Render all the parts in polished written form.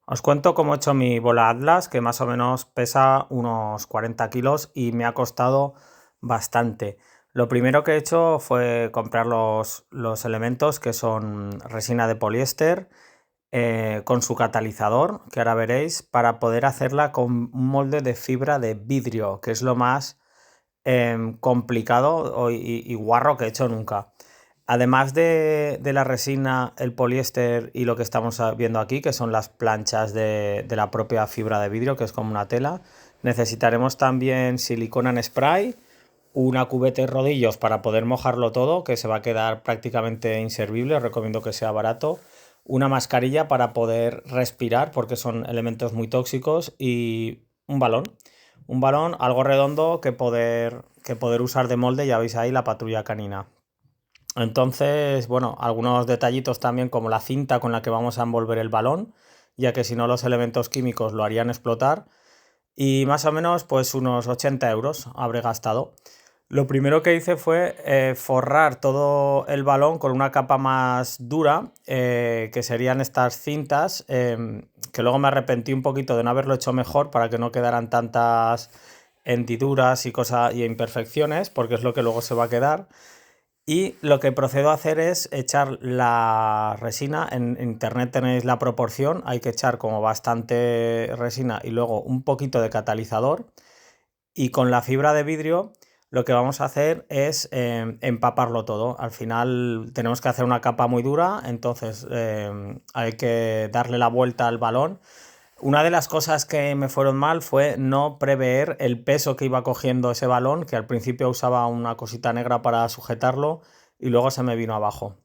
Os cuento cómo he hecho mi bola Atlas, que más o menos pesa unos 40 kilos y me ha costado bastante. Lo primero que he hecho fue comprar los elementos, que son resina de poliéster, con su catalizador, que ahora veréis, para poder hacerla con un molde de fibra de vidrio, que es lo más complicado y guarro que he hecho nunca. Además de la resina, el poliéster y lo que estamos viendo aquí, que son las planchas de la propia fibra de vidrio, que es como una tela, necesitaremos también silicona en spray, una cubeta y rodillos para poder mojarlo todo, que se va a quedar prácticamente inservible, os recomiendo que sea barato, una mascarilla para poder respirar, porque son elementos muy tóxicos, y un balón. Un balón algo redondo que poder usar de molde, ya veis ahí la patrulla canina. Entonces, bueno, algunos detallitos también como la cinta con la que vamos a envolver el balón, ya que si no los elementos químicos lo harían explotar. Y más o menos pues unos 80 euros habré gastado. Lo primero que hice fue forrar todo el balón con una capa más dura, que serían estas cintas, que luego me arrepentí un poquito de no haberlo hecho mejor para que no quedaran tantas hendiduras y cosas y imperfecciones, porque es lo que luego se va a quedar. Y lo que procedo a hacer es echar la resina. En internet tenéis la proporción, hay que echar como bastante resina y luego un poquito de catalizador. Y con la fibra de vidrio lo que vamos a hacer es empaparlo todo. Al final tenemos que hacer una capa muy dura, entonces hay que darle la vuelta al balón. Una de las cosas que me fueron mal fue no prever el peso que iba cogiendo ese balón, que al principio usaba una cosita negra para sujetarlo y luego se me vino abajo.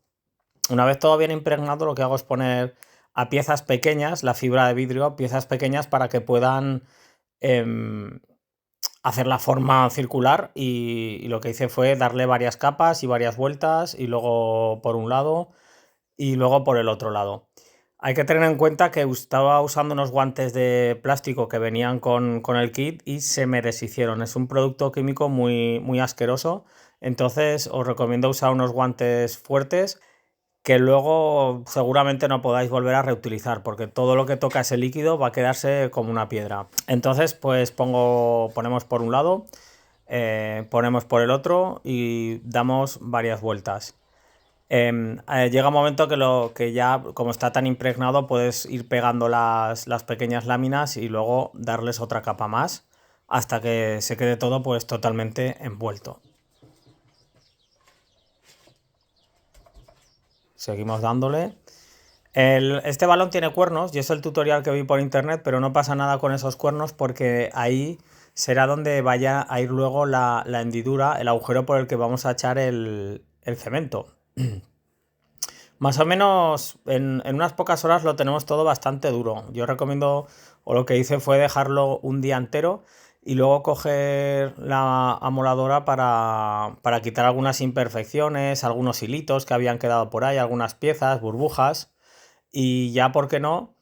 Una vez todo bien impregnado, lo que hago es poner a piezas pequeñas, la fibra de vidrio, piezas pequeñas para que puedan em, hacer la forma circular, y lo que hice fue darle varias capas y varias vueltas, y luego por un lado y luego por el otro lado. Hay que tener en cuenta que estaba usando unos guantes de plástico que venían con el kit y se me deshicieron. Es un producto químico muy, muy asqueroso. Entonces os recomiendo usar unos guantes fuertes que luego seguramente no podáis volver a reutilizar, porque todo lo que toca ese líquido va a quedarse como una piedra. Entonces pues ponemos por un lado, ponemos por el otro y damos varias vueltas. Llega un momento que ya, como está tan impregnado, puedes ir pegando las pequeñas láminas y luego darles otra capa más hasta que se quede todo pues totalmente envuelto. Seguimos dándole. Este balón tiene cuernos y es el tutorial que vi por internet, pero no pasa nada con esos cuernos porque ahí será donde vaya a ir luego la hendidura, el agujero por el que vamos a echar el cemento. Más o menos en unas pocas horas lo tenemos todo bastante duro. Yo recomiendo, o lo que hice fue dejarlo un día entero y luego coger la amoladora para quitar algunas imperfecciones, algunos hilitos que habían quedado por ahí, algunas piezas, burbujas. Y ya, ¿por qué no?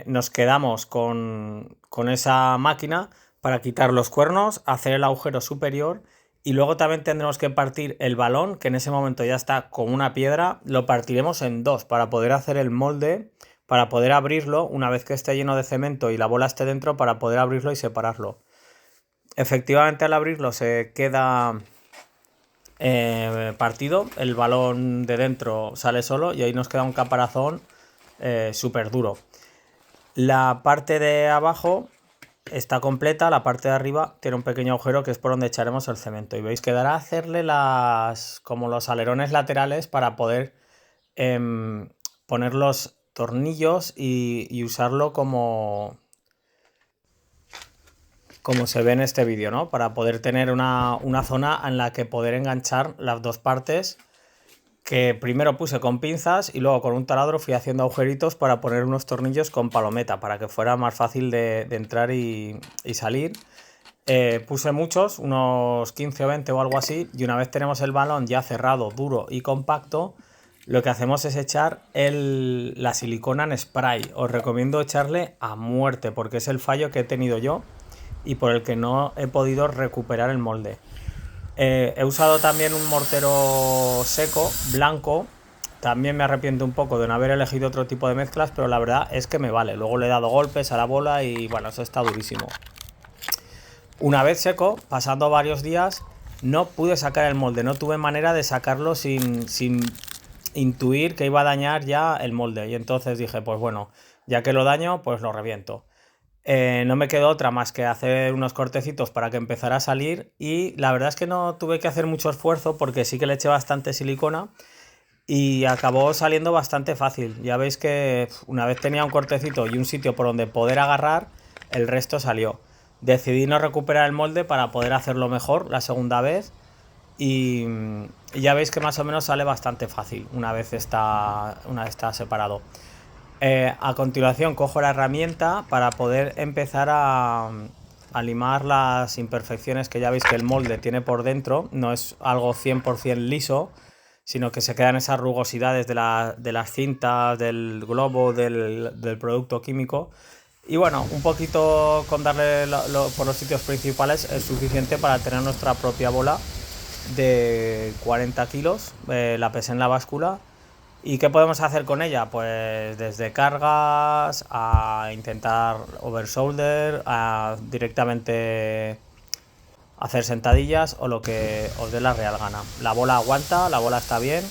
Nos quedamos con esa máquina para quitar los cuernos, hacer el agujero superior, y luego también tendremos que partir el balón, que en ese momento ya está como una piedra. Lo partiremos en dos para poder hacer el molde, para poder abrirlo una vez que esté lleno de cemento y la bola esté dentro, para poder abrirlo y separarlo. Efectivamente, al abrirlo se queda partido, el balón de dentro sale solo y ahí nos queda un caparazón súper duro. La parte de abajo está completa, la parte de arriba tiene un pequeño agujero que es por donde echaremos el cemento. Y veis que dará hacerle como los alerones laterales para poder poner los tornillos y usarlo como se ve en este vídeo, ¿no? Para poder tener una zona en la que poder enganchar las dos partes, que primero puse con pinzas y luego con un taladro fui haciendo agujeritos para poner unos tornillos con palometa, para que fuera más fácil de entrar y salir. Puse muchos, unos 15 o 20 o algo así, y una vez tenemos el balón ya cerrado, duro y compacto, lo que hacemos es echar la silicona en spray. Os recomiendo echarle a muerte porque es el fallo que he tenido yo y por el que no he podido recuperar el molde. He usado también un mortero seco, blanco, También me arrepiento un poco de no haber elegido otro tipo de mezclas, pero la verdad es que me vale. Luego le he dado golpes a la bola y bueno, eso está durísimo. Una vez seco, pasando varios días, no pude sacar el molde, no tuve manera de sacarlo sin intuir que iba a dañar ya el molde. Y entonces dije, pues bueno, ya que lo daño, pues lo reviento. No me quedó otra más que hacer unos cortecitos para que empezara a salir y la verdad es que no tuve que hacer mucho esfuerzo porque sí que le eché bastante silicona y acabó saliendo bastante fácil. Ya veis que una vez tenía un cortecito y un sitio por donde poder agarrar, el resto salió. Decidí no recuperar el molde para poder hacerlo mejor la segunda vez y ya veis que más o menos sale bastante fácil una vez está separado. A continuación cojo la herramienta para poder empezar a limar las imperfecciones que ya veis que el molde tiene por dentro. No es algo 100% liso, sino que se quedan esas rugosidades de las cintas, del globo, del producto químico. Y bueno, un poquito con darle por los sitios principales es suficiente para tener nuestra propia bola de 40 kilos. La pesé en la báscula. ¿Y qué podemos hacer con ella? Pues desde cargas a intentar overshoulder, a directamente hacer sentadillas o lo que os dé la real gana. La bola aguanta, la bola está bien.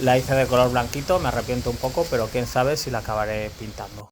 La hice de color blanquito, me arrepiento un poco, pero quién sabe si la acabaré pintando.